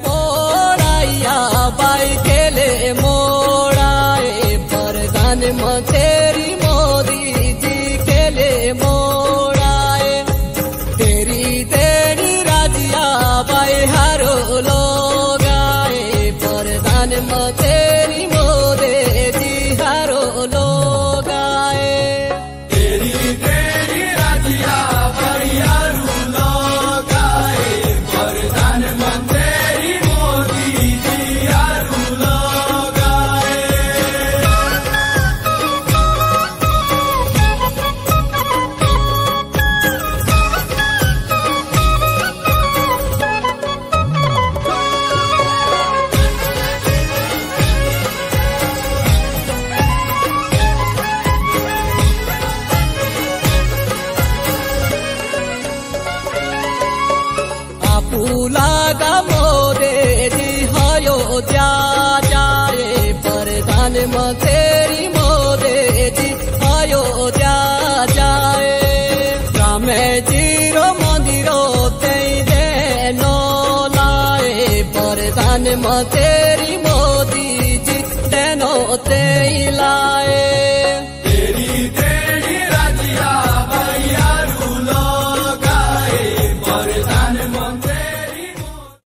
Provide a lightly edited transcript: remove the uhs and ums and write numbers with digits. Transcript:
मोड़ाइया by केले मोड़ाए प्रधानमंत्री मोदी जी केले मोड़ाए तेरी तेरी राजिया बाई हारो लोग आए प्रधानमंत्री मोदी जी हारो लोग आए तेरी तेरी राजिया बाई हारो लोग आए प्रधानमंत्री मोदी जी हारो लोग आए। पुलागा मोदे जी हयो जा जाए प्रधानमंत्री मोदे जी हयो जा जाए रामे जीरो मंदिरो ते देनो लाए प्रधानमंत्री मोदी जी देनो ते